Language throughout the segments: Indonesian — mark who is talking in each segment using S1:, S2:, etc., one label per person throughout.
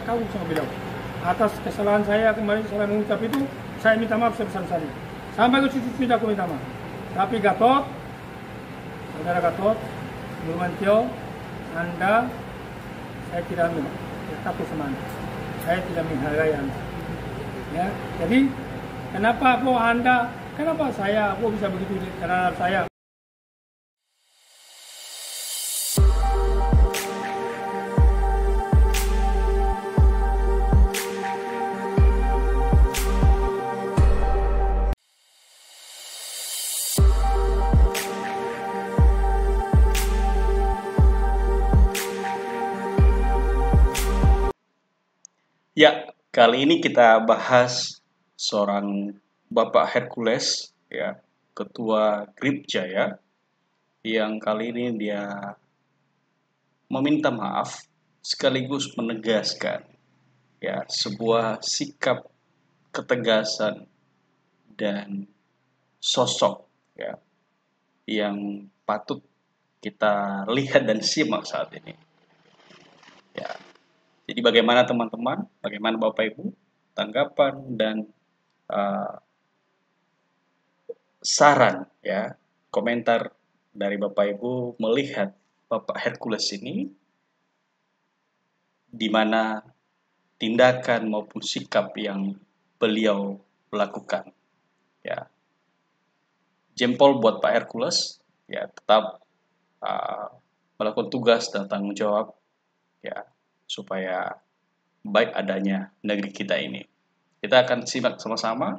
S1: kagum sama beliau. Atas kesalahan saya kemarin salah mengucap itu, saya minta maaf sebesar-besarnya. Sampai ke situ tidak aku minta maaf. Tapi Gatot, saudara Gatot, Nurmantio, Anda, saya tidak takut sama Anda. Saya tidak menghargai Anda. Ya, jadi kenapa saya bisa begitu terhadap saya?
S2: Ya, kali ini kita bahas seorang Bapak Hercules, ya, Ketua Grip Jaya, yang kali ini dia meminta maaf sekaligus menegaskan, ya, sebuah sikap ketegasan dan sosok, ya, yang patut kita lihat dan simak saat ini. Ya. Jadi bagaimana teman-teman, bagaimana Bapak Ibu, tanggapan dan saran, ya, komentar dari Bapak Ibu melihat Bapak Hercules ini, di mana tindakan maupun sikap yang beliau lakukan. Ya, jempol buat Pak Hercules, ya, tetap melakukan tugas dan tanggung jawab, ya, supaya baik adanya negeri kita ini. Kita akan simak sama-sama.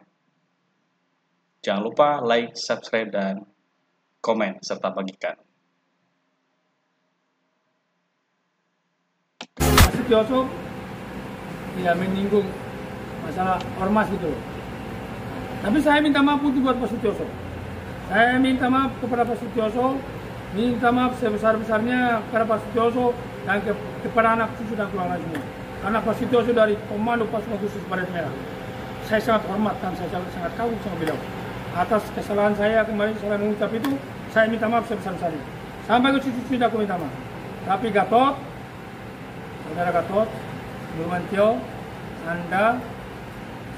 S2: Jangan lupa like, subscribe, dan komen, serta bagikan.
S1: Pak Sutioso tidak menyinggung masalah ormas gitu loh. Tapi saya minta maaf untuk buat Pak Sutioso. Saya minta maaf kepada Pak Sutioso, minta maaf sebesar-besarnya kepada Pak Sutioso dan kepada anak cucu dan keluarga semua. Karena Pak Sutioso dari Komando Pasukan Khusus Baret Merah, saya sangat hormat dan saya sangat kagum sama beliau. Atas kesalahan saya kemarin salah mengucap itu, saya minta maaf sebesar-besarnya. Sampai ke situ tidak aku minta maaf. Tapi Gatot, saudara Gatot, Nurmantio, Anda,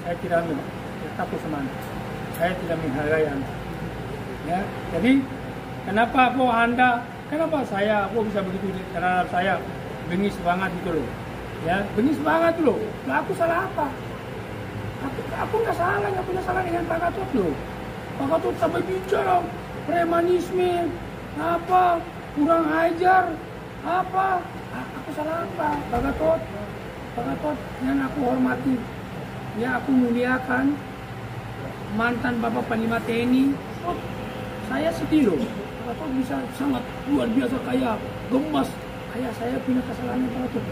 S1: saya tidak takut sama Anda. Saya tidak menghargai Anda. Ya, jadi kenapa saya bisa begitu terhadap saya, bengis banget gitu loh. Ya, bengis banget loh. Lah aku salah apa? Aku nggak salah, nggak punya salah dengan Pak Gatot loh. Pak Gatot sampai bicara premanisme, apa, kurang ajar, apa, aku salah apa? Pak Gatot yang aku hormati, ya aku muliakan, mantan Bapak Panglima TNI, saya sedih loh. Pak Gatot bisa sangat luar biasa kaya, gemas, kayak saya punya kesalahan Pak Gatot.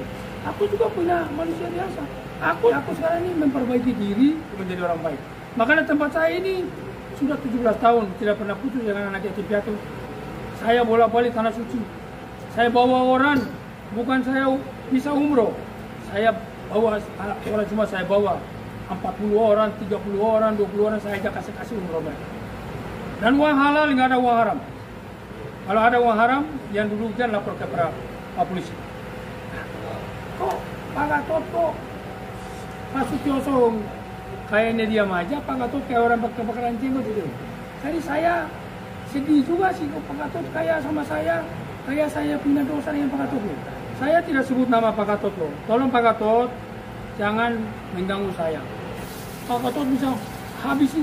S1: Aku juga punya manusia biasa. Aku sekarang ini memperbaiki diri menjadi orang baik. Makanya tempat saya ini sudah 17 tahun tidak pernah putus dengan anak yatim piatu. Saya bolak-balik tanah suci. Saya bawa orang, bukan saya bisa umroh. Saya bawa orang, cuma saya bawa 40 orang, 30 orang, 20 orang saya ajak kasih umroh mereka. Dan uang halal, nggak ada uang haram. Kalau ada uang haram, yang dulu jangan lapor ke Pak polisi. Kok Pak Gatot kok Pak Sutioso kayaknya diam aja, Pak Gatot kayak orang kebakaran jenggot gitu. Jadi saya sedih juga sih kok Pak Gatot kayak sama saya, kayak saya punya dosa dengan Pak Gatot loh. Saya tidak sebut nama Pak Gatot loh. Tolong Pak Gatot jangan mengganggu saya. Pak Gatot bisa habisin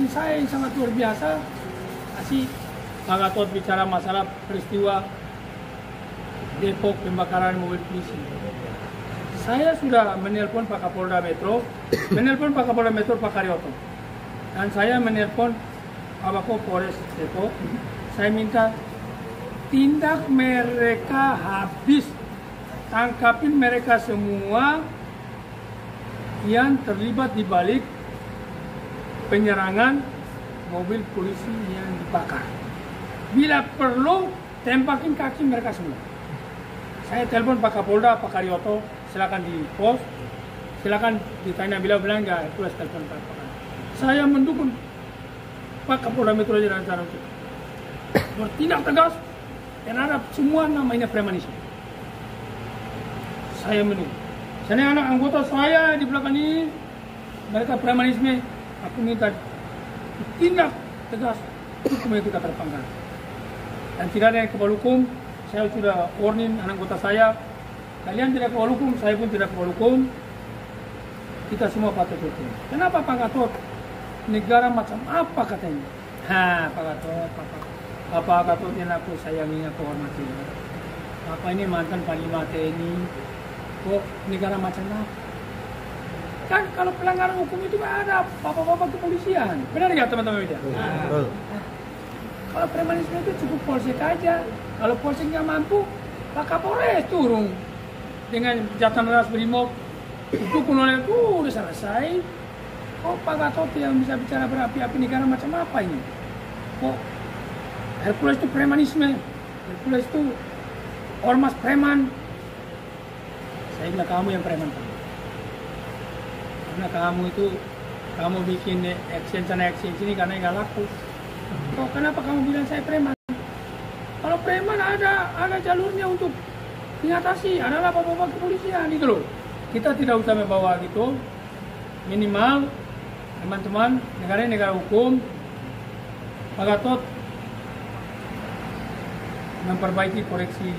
S1: saya yang sangat luar biasa. Kasih Pak Gatot bicara masalah peristiwa Depok pembakaran mobil polisi. Saya sudah menelpon Pak Kapolda Metro, Pak Karyoto, dan saya menelpon Pak Polres Depok. Saya minta tindak mereka habis, tangkapin mereka semua yang terlibat di balik penyerangan mobil polisi yang dibakar. Bila perlu, tempakin kaki mereka semua. Saya telepon Pak Kapolda, Pak Karyoto, silakan di pos, silakan ditanya bilang nggak, itu telepon Pak Kapolda. Saya mendukung Pak Kapolda Metro Jaya dan Sarang bertindak tegas terhadap semua namanya premanisme. saya menunggu. Saya anak anggota saya di belakang ini, mereka premanisme, aku minta tindak tegas hukum itu kata terpangkat. Dan tidak ada yang kebal hukum, saya sudah warning anak anggota saya, kalian tidak kebal hukum, saya pun tidak kebal hukum, kita semua patut hukum. Kenapa Pak Gatot? Negara macam apa katanya? Pak Gatot, Pak Gatot yang aku sayangi, aku hormati. Bapak ini mantan Panglima TNI, kok negara macam apa? Kan kalau pelanggaran hukum itu kan ada bapak-bapak kepolisian. Benar nggak teman-teman media? Betul. Kalau premanisme itu cukup polsek aja. Kalau polsek nggak mampu, Pak Kapolres turun dengan jatan ras brimob. Itu kolonel itu udah selesai. Kok Pak Gatot yang bisa bicara berapi-api negara macam apa ini? Kok Hercules itu premanisme? Hercules itu ormas preman. Saya bilang kamu yang preman. Karena kamu bikin action sana action sini karena nggak laku. Kok kenapa kamu bilang saya preman? Kalau preman ada jalurnya untuk mengatasi, adalah bapak-bapak kepolisian gitu loh. Kita tidak usah membawa gitu. Minimal teman-teman negara ini negara hukum. Pak Gatot memperbaiki koreksi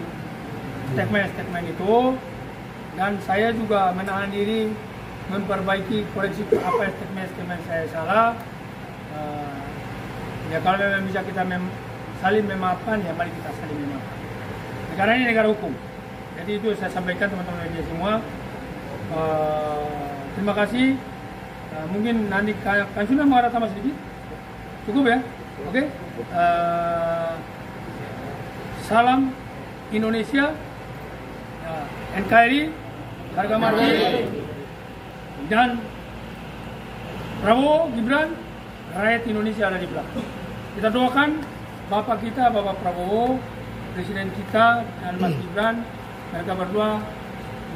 S1: statement itu, dan saya juga menahan diri memperbaiki koreksi apa statement saya salah. Ya kalau memang bisa kita saling memaafkan, ya mari kita saling memaafkan. Negara ini negara hukum. Jadi itu saya sampaikan teman-teman media semua. Terima kasih. Mungkin nanti kan sudah mau ada tambah sedikit. Cukup ya? Oke. Salam Indonesia, NKRI, harga mati, dan Prabowo, Gibran, rakyat Indonesia ada di belakang. Kita doakan Bapak kita, Bapak Prabowo, Presiden kita, dan Mas Gibran, mereka berdua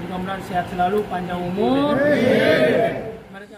S1: mudah-mudahan sehat selalu, panjang umur. Mereka